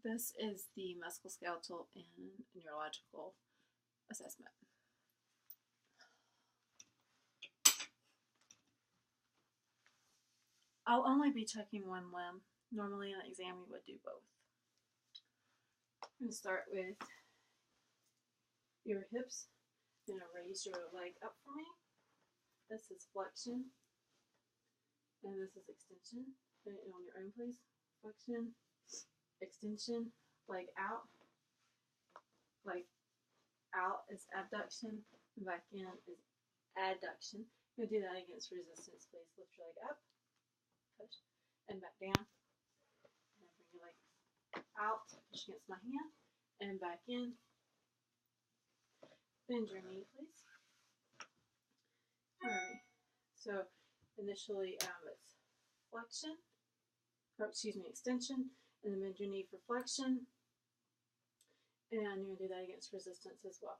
This is the musculoskeletal and neurological assessment. I'll only be checking one limb. Normally in an exam we would do both. I'm going to start with your hips. You're going to raise your leg up for me. This is flexion. And this is extension. Put it on your own, please. Flexion, extension, leg out. Leg out is abduction. Back in is adduction. You'll do that against resistance, please. Lift your leg up, push, and back down. And bring your leg out, push against my hand, and back in. Bend your knee, please. Alright, so initially it's flexion, or excuse me, extension, and then bend your knee for flexion. And you're going to do that against resistance as well.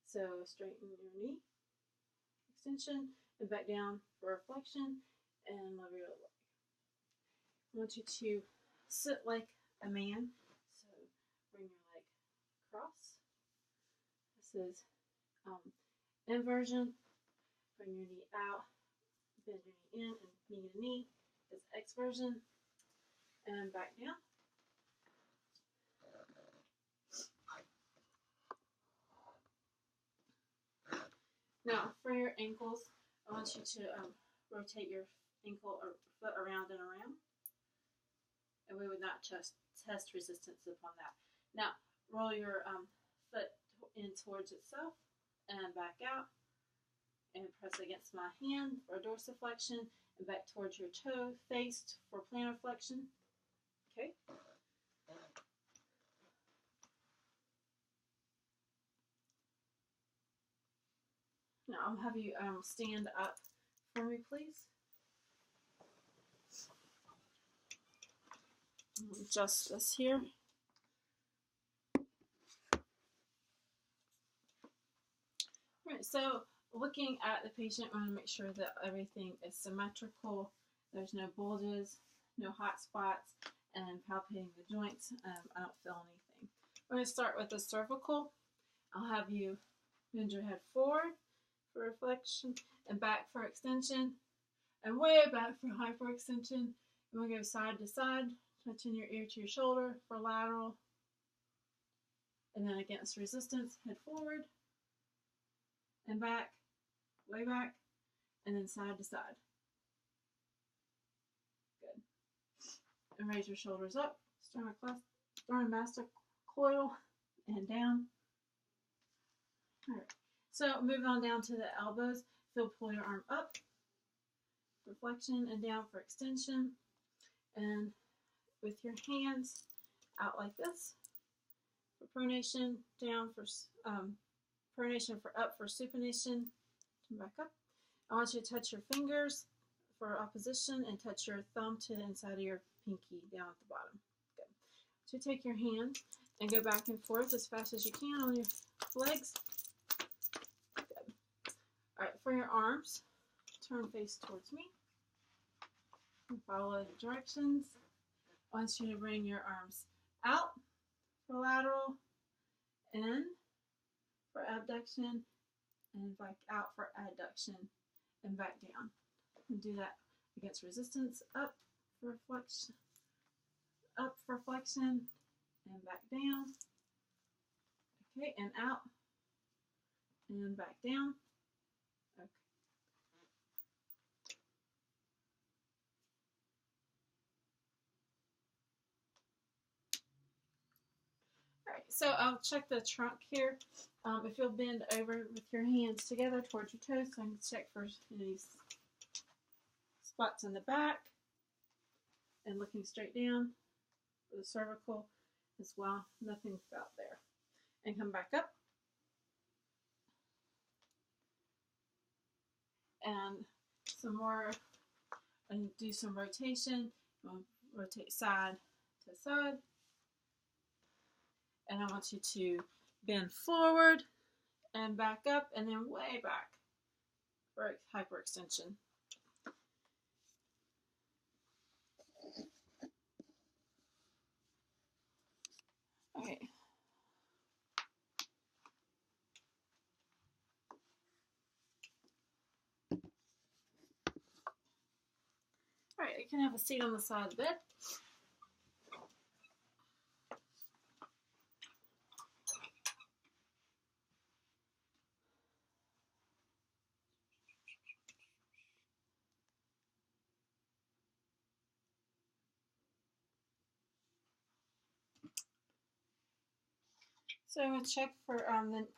So straighten your knee, extension, and back down for flexion, and lower your leg. I want you to sit like a man. So bring your leg across. This is inversion. Bring your knee out, bend your knee in, and knee to knee is exversion, and back down. Now, for your ankles, I want you to rotate your ankle or foot around and around. And we would not test resistance upon that. Now, roll your foot in towards itself and back out. And press against my hand for dorsiflexion. And back towards your toe, face for plantar flexion. Okay. Now I'll have you stand up for me, please. Adjust this here. Alright, so looking at the patient, I want to make sure that everything is symmetrical. There's no bulges, no hot spots, and palpating the joints. I don't feel anything. We're going to start with the cervical. I'll have you bend your head forward for reflection, and back for extension, and way back for hyperextension. You want to go side to side, touching your ear to your shoulder for lateral, and then against resistance, head forward, and back, way back, and then side to side. Good. And raise your shoulders up, sternocleidomastoid, and down. All right. So moving on down to the elbows, pull your arm up for flexion and down for extension. And with your hands out like this for pronation, down for pronation for up for supination. Come back up. I want you to touch your fingers for opposition and touch your thumb to the inside of your pinky down at the bottom. Good. So take your hand and go back and forth as fast as you can on your legs. Alright, for your arms, turn face towards me and follow the directions. I want you to bring your arms out for lateral, in for abduction, and back out for adduction, and back down. And do that against resistance, up for flexion, and back down. Okay, and out, and back down. Okay. Alright, so I'll check the trunk here. If you'll bend over with your hands together towards your toes, so I can check for these spots in the back, and looking straight down for the cervical as well. Nothing out there. And come back up. And some more, and do some rotation. Rotate side to side. And I want you to bend forward and back up, and then way back for hyperextension. Alright, you can have a seat on the side of the bed. So I'm going to check for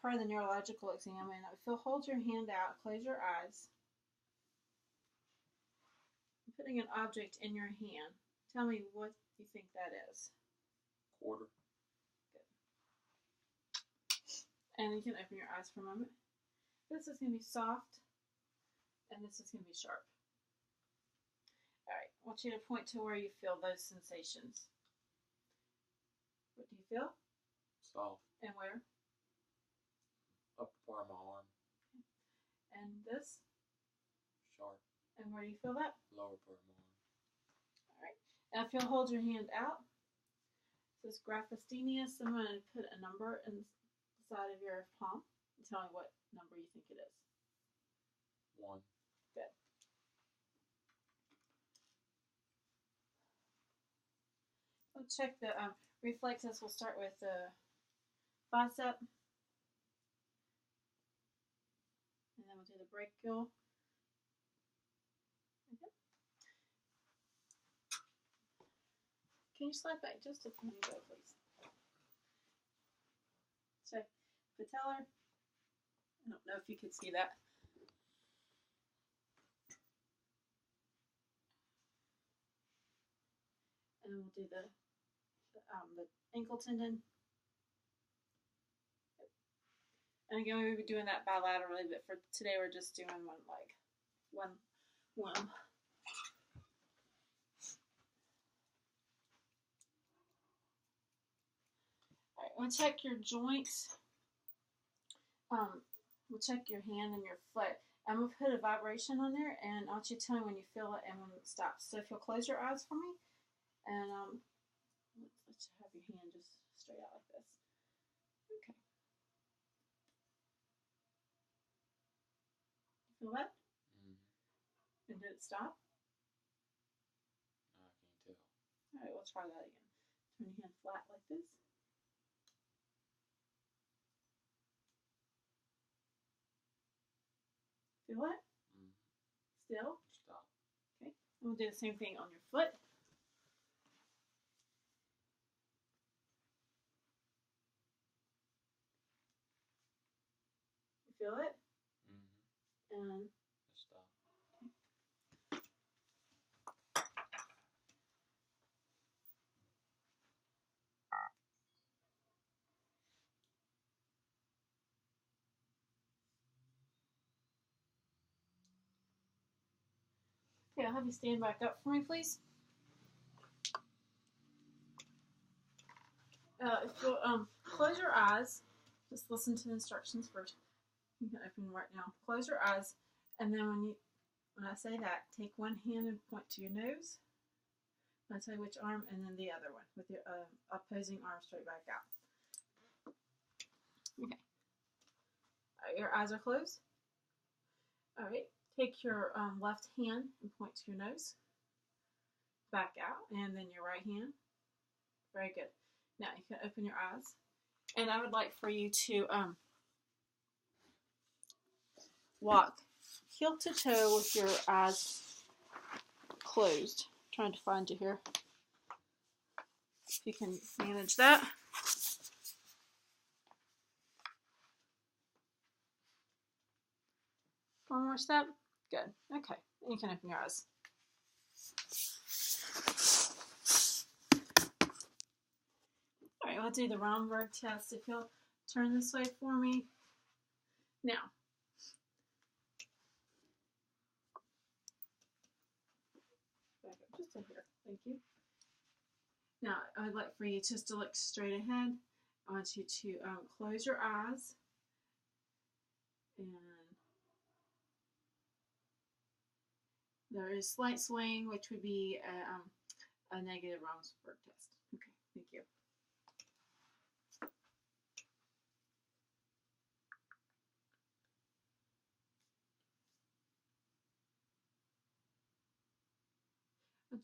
part of the neurological exam. And if you'll hold your hand out, close your eyes. I'm putting an object in your hand. Tell me what you think that is. Quarter. Good. And you can open your eyes for a moment. This is going to be soft, and this is going to be sharp. Alright, I want you to point to where you feel those sensations. What do you feel? Soft. And where? Upper part of my arm. And this? Sharp. And where do you feel that? Lower part of my arm. Alright. Now if you'll hold your hand out, it says graphistenius. I'm going to put a number inside of your palm and tell me what number you think it is. 1. Good. We'll check the reflexes. We'll start with the bicep. And then we'll do the brachial. Okay. Can you slide back just a tiny bit, please? So, patellar. I don't know if you could see that. And we'll do the ankle tendon. And again, we'll be doing that bilaterally, but for today we're just doing one leg. One. Alright, we'll check your joints. We'll check your hand and your foot. I'm going to put a vibration on there, and I want you to tell me when you feel it and when it stops. So if you'll close your eyes for me, and let's have your hand just straight out like this. Okay. Feel that? And did it stop? No, I can't tell. Alright, we'll try that again. Turn your hand flat like this. Feel it? Still? Stop. Okay. And we'll do the same thing on your foot. You feel it? And stop. okay, I'll have you stand back up for me, please. If you'll close your eyes, just listen to the instructions first. You can open right now. Close your eyes, and then when I say that, take one hand and point to your nose. I'll tell you which arm, and then the other one with your opposing arm straight back out. Okay. Your eyes are closed. All right. Take your left hand and point to your nose. Back out, and then your right hand. Very good. Now you can open your eyes, and I would like for you to walk heel to toe with your eyes closed. I'm trying to find you here. If you can manage that. One more step. Good. Okay. And you can open your eyes. All right, we'll do the Romberg test. If you'll turn this way for me. Now, back up just to here. Thank you. Now, I would like for you just to look straight ahead. I want you to close your eyes. And there is slight swaying, which would be a negative Romberg test. Okay, thank you.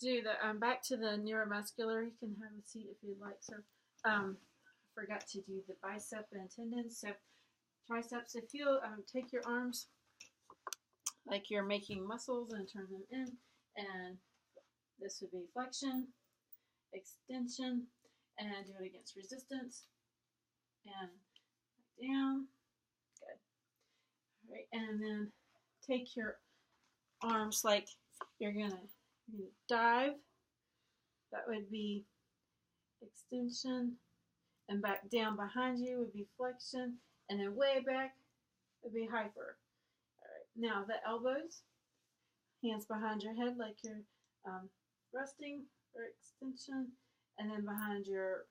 do the back to the neuromuscular. You can have a seat if you'd like. So, forgot to do the bicep and tendons. So, triceps. If you take your arms like you're making muscles and turn them in, and this would be flexion, extension, and do it against resistance, and down. Good. All right, and then take your arms like you're gonna dive. That would be extension, and back down behind you would be flexion, and then way back would be hyper. All right, now the elbows, hands behind your head like you're resting or extension, and then behind your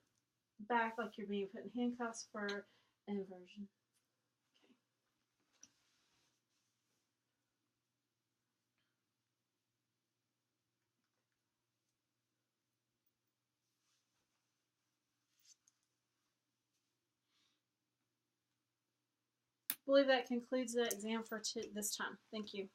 back like you're being put in handcuffs for inversion. I believe that concludes the exam for this time. Thank you.